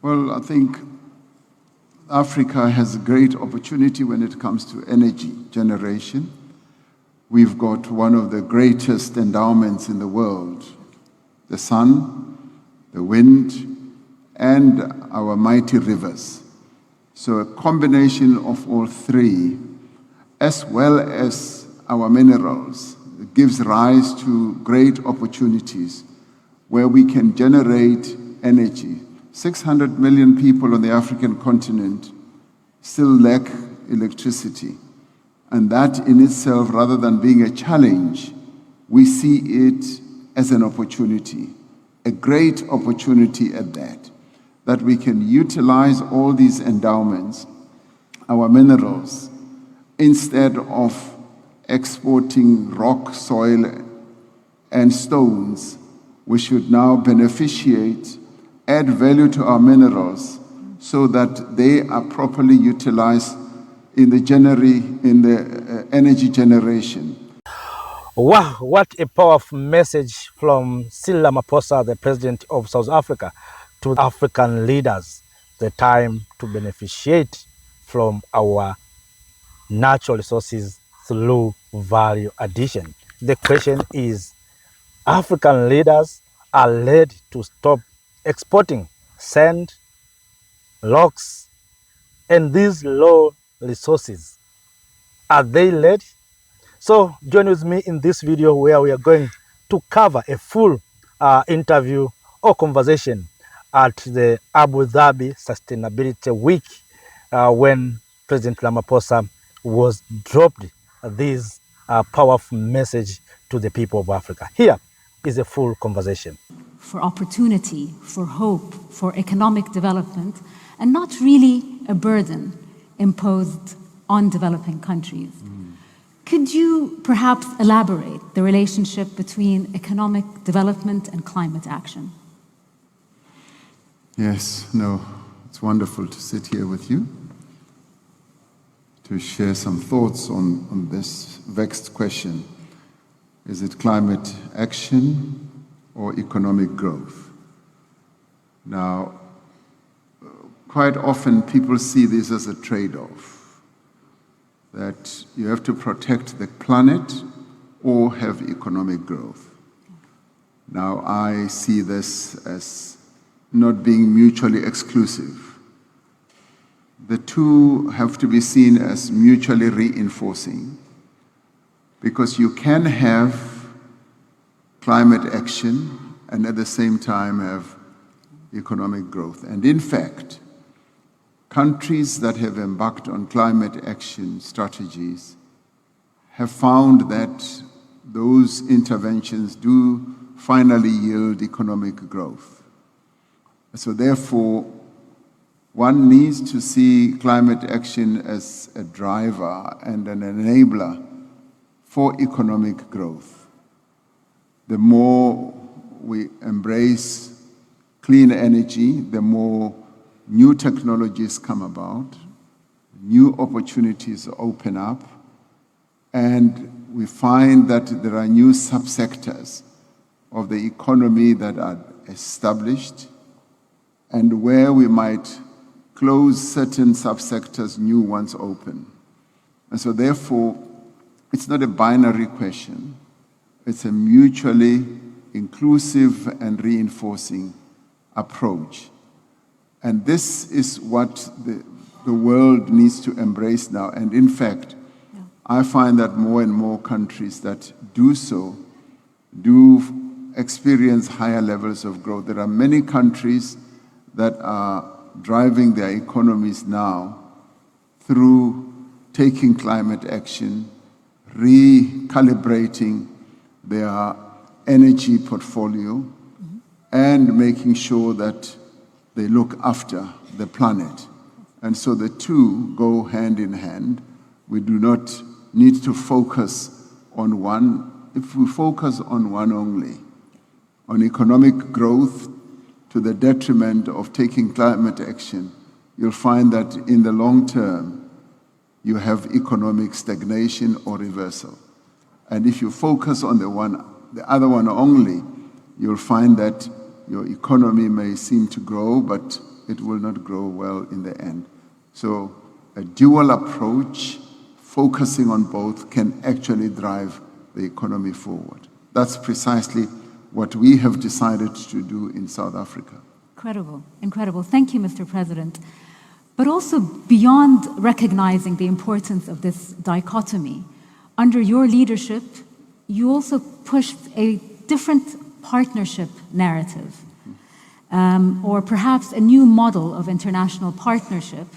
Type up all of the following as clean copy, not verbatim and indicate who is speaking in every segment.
Speaker 1: Well, I think Africa has a great opportunity when it comes to energy generation. We've got one of the greatest endowments in the world: the sun, the wind, and our mighty rivers. So a combination of all three, as well as our minerals, gives rise to great opportunities where we can generate energy. 600 million people on the African continent still lack electricity. And that in itself, rather than being a challenge, we see it as an opportunity, a great opportunity at that we can utilize all these endowments, our minerals, instead of exporting rock, soil, and stones. We should now beneficiate, add value to our minerals so that they are properly utilized in the energy generation.
Speaker 2: Wow, what a powerful message from Cyril Ramaphosa, the president of South Africa, to African leaders. The time to beneficiate from our natural resources through value addition. The question is, African leaders are led to stop exporting sand, rocks, and these low resources. Are they led? So join with me in this video where we are going to cover a full interview or conversation at the Abu Dhabi Sustainability Week when President Ramaphosa was dropped this powerful message to the people of Africa. Here is a full conversation.
Speaker 3: For opportunity, for hope, for economic development, and not really a burden imposed on developing countries. Could you perhaps elaborate the relationship between economic development and climate action?
Speaker 1: Yes, no, it's wonderful to sit here with you, to share some thoughts on this vexed question. Is it climate action or economic growth? Now, quite often people see this as a trade-off, that you have to protect the planet or have economic growth. Now, I see this as not being mutually exclusive. The two have to be seen as mutually reinforcing, because you can have climate action and at the same time have economic growth. And in fact, countries that have embarked on climate action strategies have found that those interventions do finally yield economic growth. So therefore, one needs to see climate action as a driver and an enabler for economic growth. The more we embrace clean energy, the more new technologies come about, new opportunities open up, and we find that there are new subsectors of the economy that are established, and where we might close certain subsectors, new ones open. And so therefore, it's not a binary question. It's a mutually inclusive and reinforcing approach. And this is what the world needs to embrace now. And in fact, I find that more and more countries that do so do experience higher levels of growth. There are many countries that are driving their economies now through taking climate action, recalibrating their energy portfolio, and making sure that they look after the planet. And so the two go hand in hand. We do not need to focus on one. If we focus on one only, on economic growth to the detriment of taking climate action, you'll find that in the long term, you have economic stagnation or reversal. And if you focus on the other one only, you'll find that your economy may seem to grow, but it will not grow well in the end. So a dual approach, focusing on both, can actually drive the economy forward. That's precisely what we have decided to do in South Africa.
Speaker 3: Incredible, incredible. Thank you, Mr. President. But also beyond recognizing the importance of this dichotomy, under your leadership, you also pushed a different partnership narrative, or perhaps a new model of international partnership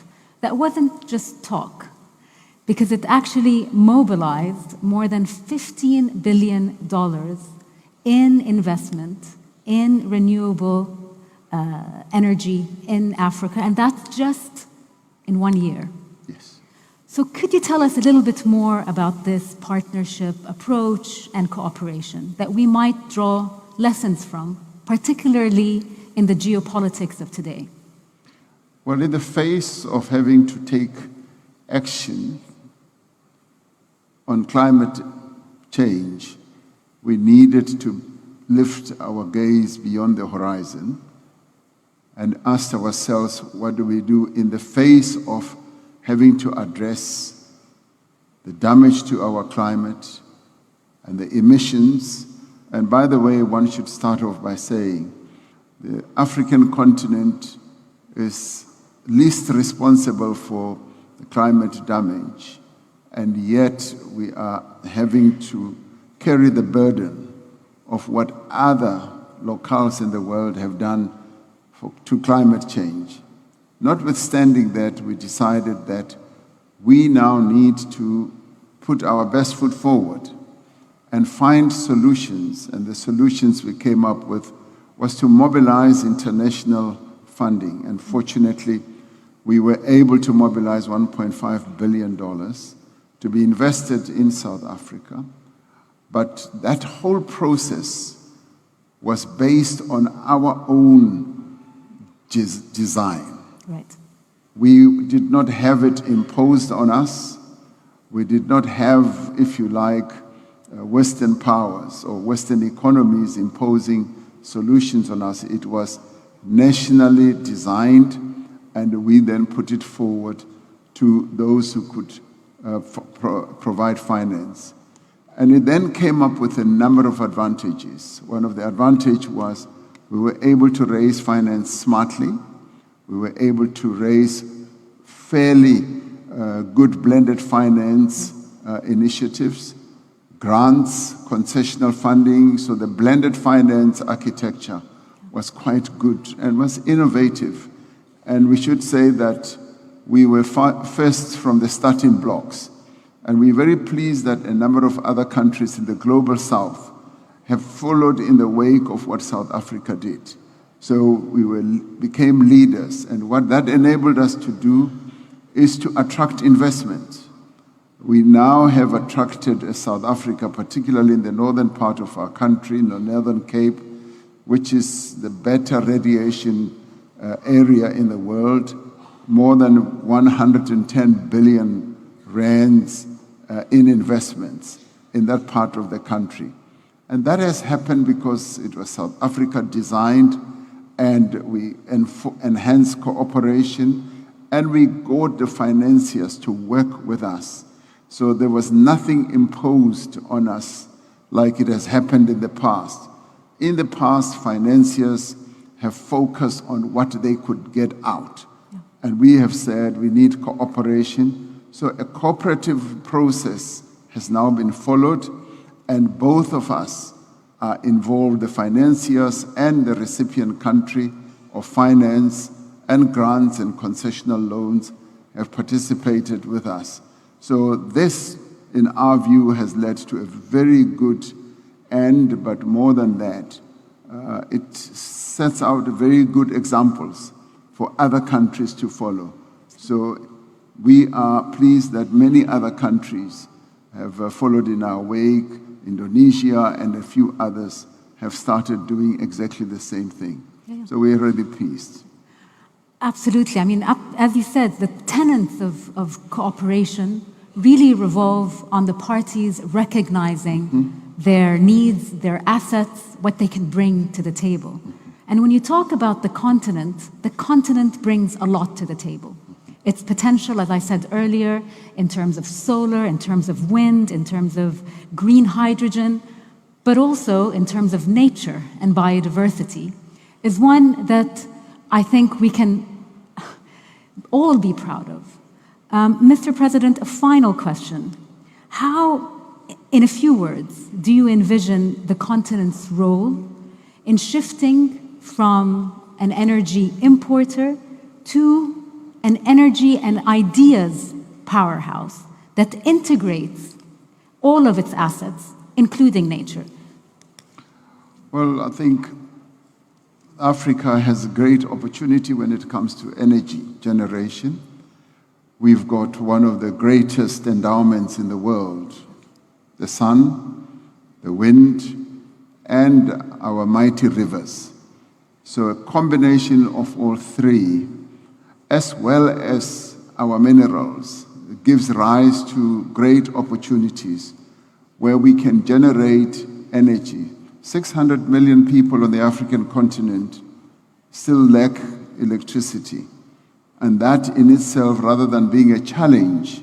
Speaker 3: that wasn't just talk, because it actually mobilized more than $15 billion in investment in renewable energy in Africa, and that's just in 1 year.
Speaker 1: Yes.
Speaker 3: So could you tell us a little bit more about this partnership approach and cooperation that we might draw lessons from, particularly in the geopolitics of today?
Speaker 1: Well, in the face of having to take action on climate change, we needed to lift our gaze beyond the horizon and ask ourselves, what do we do in the face of having to address the damage to our climate and the emissions? And by the way, one should start off by saying the African continent is least responsible for the climate damage, and yet we are having to carry the burden of what other locales in the world have done to climate change. Notwithstanding that, we decided that we now need to put our best foot forward and find solutions, and the solutions we came up with was to mobilize international funding, and fortunately, we were able to mobilize $1.5 billion to be invested in South Africa. But that whole process was based on our own design.
Speaker 3: Right.
Speaker 1: We did not have it imposed on us. We did not have, if you like, Western powers or Western economies imposing solutions on us. It was nationally designed, and we then put it forward to those who could provide finance. And it then came up with a number of advantages. One of the advantages was we were able to raise finance smartly. We were able to raise fairly good blended finance initiatives, grants, concessional funding. So the blended finance architecture was quite good and was innovative. And we should say that we were first from the starting blocks. And we're very pleased that a number of other countries in the global south have followed in the wake of what South Africa did. So we became leaders. And what that enabled us to do is to attract investment. We now have attracted South Africa, particularly in the northern part of our country, in the Northern Cape, which is the better radiation area in the world, more than 110 billion rands in investments in that part of the country. And that has happened because it was South Africa designed, and we enhanced cooperation, and we got the financiers to work with us. So there was nothing imposed on us like it has happened in the past. In the past, financiers have focused on what they could get out. Yeah. And we have said we need cooperation. So a cooperative process has now been followed, and both of us are involved, the financiers and the recipient country of finance and grants and concessional loans have participated with us. So this, in our view, has led to a very good end, but more than that, it sets out very good examples for other countries to follow. So we are pleased that many other countries have followed in our wake. Indonesia and a few others have started doing exactly the same thing. Yeah. So we're really pleased.
Speaker 3: Absolutely. I mean, as you said, the tenets of cooperation really revolve on the parties recognizing their needs, their assets, what they can bring to the table. And when you talk about the continent brings a lot to the table. Its potential, as I said earlier, in terms of solar, in terms of wind, in terms of green hydrogen, but also in terms of nature and biodiversity, is one that I think we can all be proud of. Mr. President, a final question. How, in a few words, do you envision the continent's role in shifting from an energy importer to an energy and ideas powerhouse that integrates all of its assets, including nature?
Speaker 1: Well, I think Africa has a great opportunity when it comes to energy generation. We've got one of the greatest endowments in the world: the sun, the wind, and our mighty rivers. So a combination of all three, as well as our minerals, gives rise to great opportunities where we can generate energy. 600 million people on the African continent still lack electricity. And that in itself, rather than being a challenge,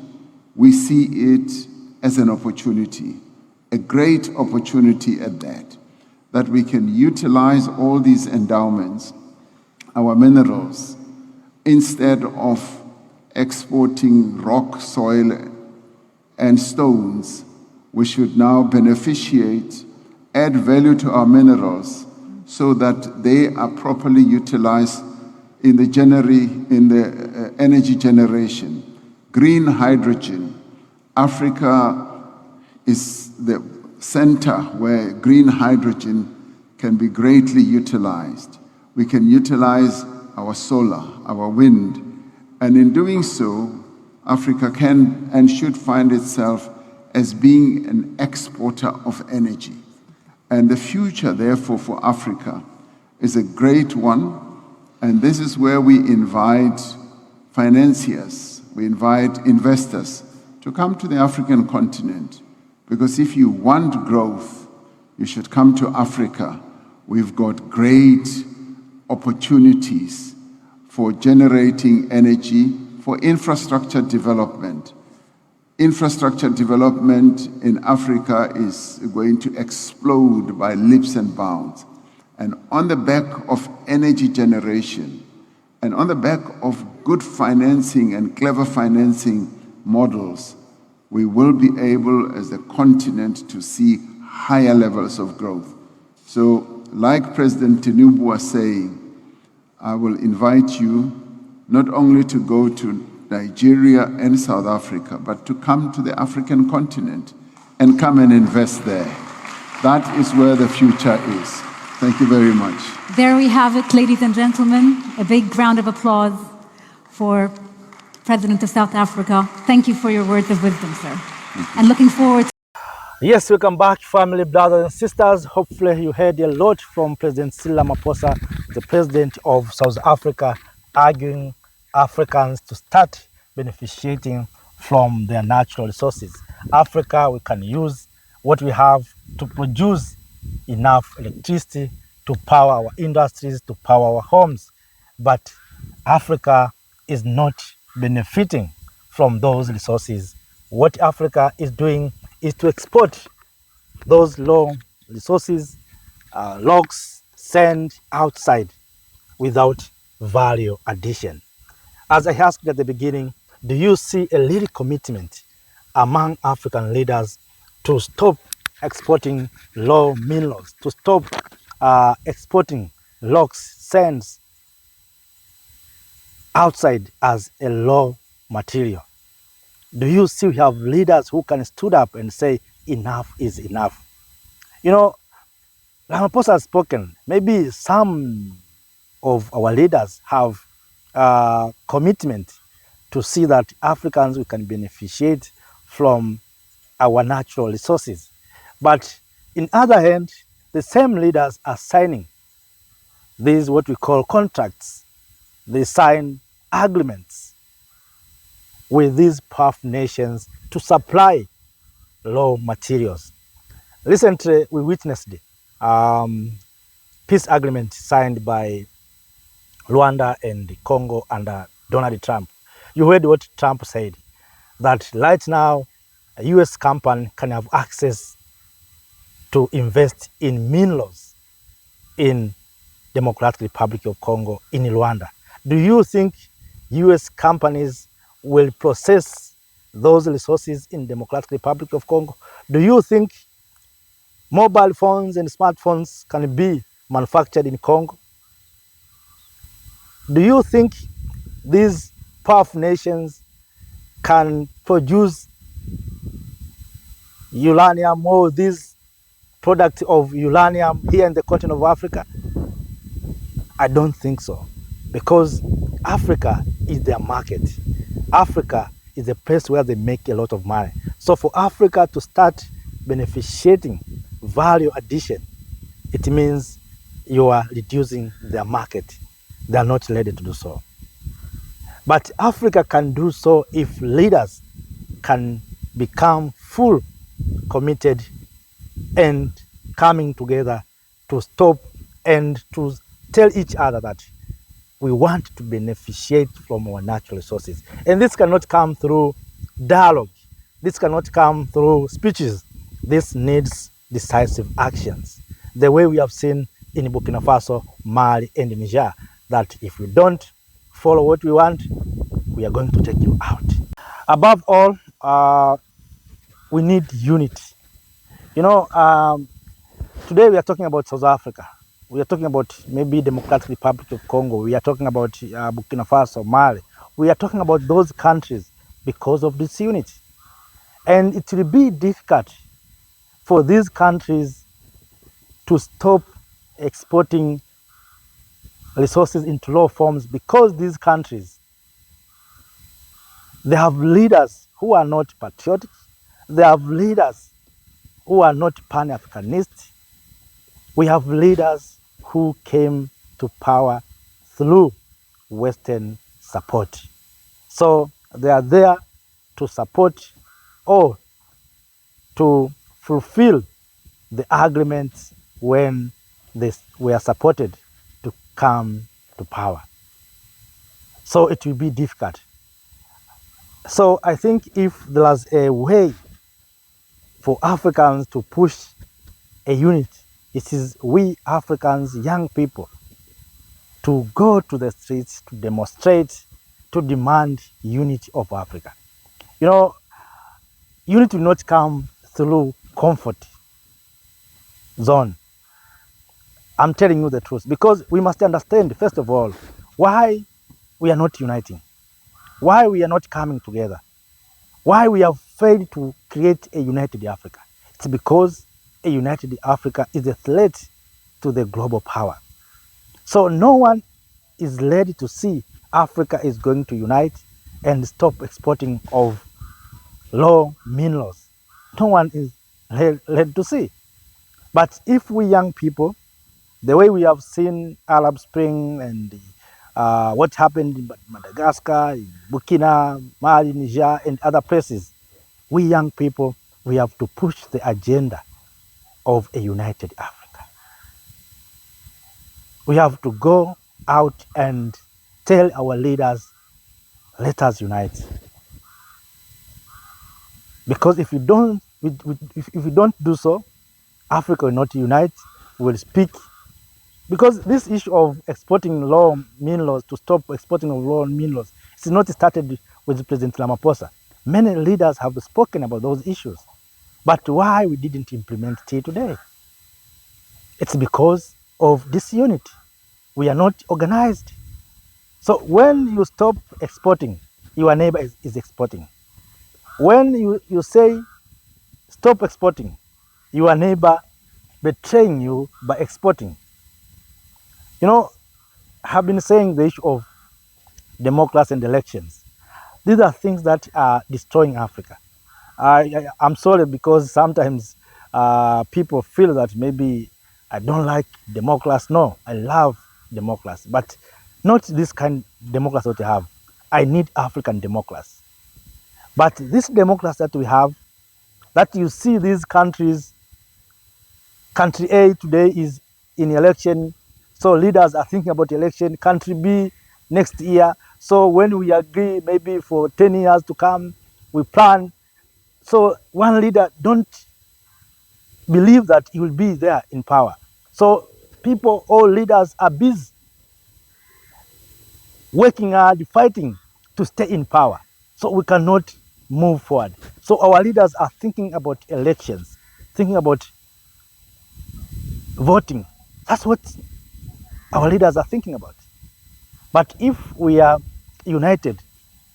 Speaker 1: we see it as an opportunity, a great opportunity at that we can utilize all these endowments, our minerals, instead of exporting rock, soil, and stones. We should now beneficiate, add value to our minerals so that they are properly utilized in the energy generation. Green hydrogen. Africa is the center where green hydrogen can be greatly utilized. We can utilize our solar, our wind, and in doing so, Africa can and should find itself as being an exporter of energy. And the future, therefore, for Africa is a great one. And this is where we invite financiers, we invite investors to come to the African continent. Because if you want growth, you should come to Africa. We've got great opportunities for generating energy, for infrastructure development. Infrastructure development in Africa is going to explode by leaps and bounds. And on the back of energy generation, and on the back of good financing and clever financing models, we will be able, as a continent, to see higher levels of growth. So, like President Tinubu was saying, I will invite you not only to go to Nigeria and South Africa, but to come to the African continent and come and invest there. That is where the future is. Thank you very much.
Speaker 3: There we have it, ladies and gentlemen. A big round of applause for President of South Africa. Thank you for your words of wisdom, sir. And looking forward to...
Speaker 2: Yes, welcome back, family, brothers and sisters. Hopefully you heard a lot from President Cyril Ramaphosa, the president of South Africa, arguing Africans to start beneficiating from their natural resources. Africa, we can use what we have to produce enough electricity to power our industries, to power our homes. But Africa is not benefiting from those resources. What Africa is doing is to export those low resources, logs, sand outside without value addition. As I asked at the beginning, do you see a real commitment among African leaders to stop exporting low minerals, to stop exporting logs, sands outside as a low material? Do you see we have leaders who can stood up and say enough is enough? You know, Ramaphosa has spoken. Maybe some of our leaders have commitment to see that Africans, we can beneficiate from our natural resources. But in other hand, the same leaders are signing these what we call contracts. They sign agreements with these powerful nations to supply raw materials. Recently, we witnessed peace agreement signed by Rwanda and Congo under Donald Trump. You heard what Trump said, that right now a US company can have access to invest in minerals in Democratic Republic of Congo, in Rwanda. Do you think US companies will process those resources in Democratic Republic of Congo? Do you think mobile phones and smartphones can be manufactured in Congo? Do you think these powerful nations can produce uranium or these products of uranium here in the continent of Africa? I don't think so, because Africa is their market. Africa is a place where they make a lot of money. So for Africa to start beneficiating value addition, it means you are reducing their market. They are not ready to do so. But Africa can do so if leaders can become full committed and coming together to stop and to tell each other that we want to beneficiate from our natural resources. And this cannot come through dialogue. This cannot come through speeches. This needs decisive actions. The way we have seen in Burkina Faso, Mali, and Niger, that if you don't follow what we want, we are going to take you out. Above all, we need unity. You know, today we are talking about South Africa. We are talking about maybe Democratic Republic of Congo. We are talking about Burkina Faso, Mali. We are talking about those countries because of this unity. And it will be difficult for these countries to stop exporting resources into raw forms, because these countries, they have leaders who are not patriotic. They have leaders who are not Pan-Africanist. We have leaders who came to power through Western support. So they are there to support or to fulfill the agreements when they were supported to come to power. So it will be difficult. So I think if there's a way for Africans to push a unit, it is we Africans, young people, to go to the streets, to demonstrate, to demand unity of Africa. You know, unity will not come through comfort zone. I'm telling you the truth, because we must understand, first of all, why we are not uniting, why we are not coming together, why we have failed to create a united Africa. It's because a united Africa is a threat to the global power. So no one is ready to see Africa is going to unite and stop exporting of raw minerals. No one is ready to see. But if we young people, the way we have seen Arab Spring and what happened in Madagascar, in Burkina, Mali, Niger, and other places, we young people, we have to push the agenda of a united Africa. We have to go out and tell our leaders, let us unite. Because if you don't, if you don't do so, Africa will not unite, will speak. Because this issue of exporting raw minerals, to stop exporting of raw minerals, it's not started with President Ramaphosa. Many leaders have spoken about those issues. But why we didn't implement it till today? It's because of disunity. We are not organized. So when you stop exporting, your neighbor is exporting. When you say stop exporting, your neighbor betraying you by exporting. You know, I have been saying the issue of democracy and elections. These are things that are destroying Africa. I'm sorry, because sometimes people feel that maybe I don't like democracy. No, I love democracy, but not this kind of democracy that we have. I need African democracy. But this democracy that we have, that you see these countries, country A today is in election So leaders are thinking about election, country B next year. So when we agree maybe for 10 years to come, we plan. So one leader don't believe that he will be there in power. So people, all leaders are busy working hard, fighting to stay in power. So we cannot move forward. So our leaders are thinking about elections, thinking about voting. That's what our leaders are thinking about. But if we are united,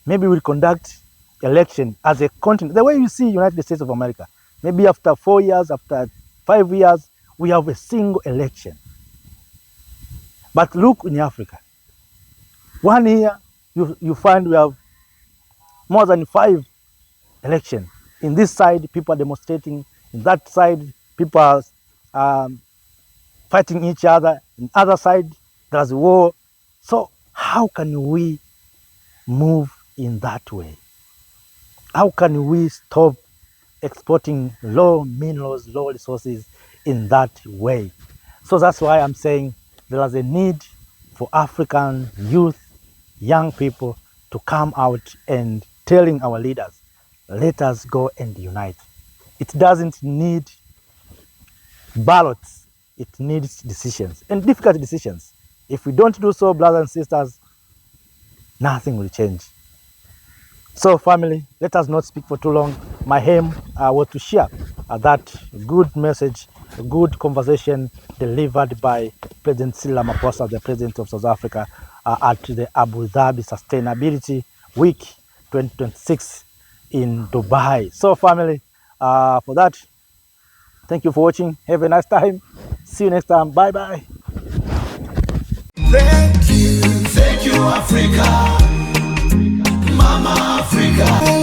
Speaker 2: maybe we'll conduct election as a continent. The way you see United States of America, maybe after 4 years, after 5 years, we have a single election. But look in Africa, 1 year, you find we have more than 5 elections. In this side, people are demonstrating. In that side, people are fighting each other. In the other side, there's war. So how can we move in that way? How can we stop exporting low minerals, low resources in that way? So that's why I'm saying there is a need for African youth, young people to come out and telling our leaders, let us go and unite. It doesn't need ballots, it needs decisions, and difficult decisions. If we don't do so, brothers and sisters, nothing will change. So family, let us not speak for too long. My aim was to share that good message, a good conversation delivered by President Cyril Ramaphosa, the President of South Africa, at the Abu Dhabi Sustainability Week 2026 in Dubai. So family, for that, thank you for watching. Have a nice time. See you next time. Bye-bye.
Speaker 4: Thank you, Africa, Mama Africa.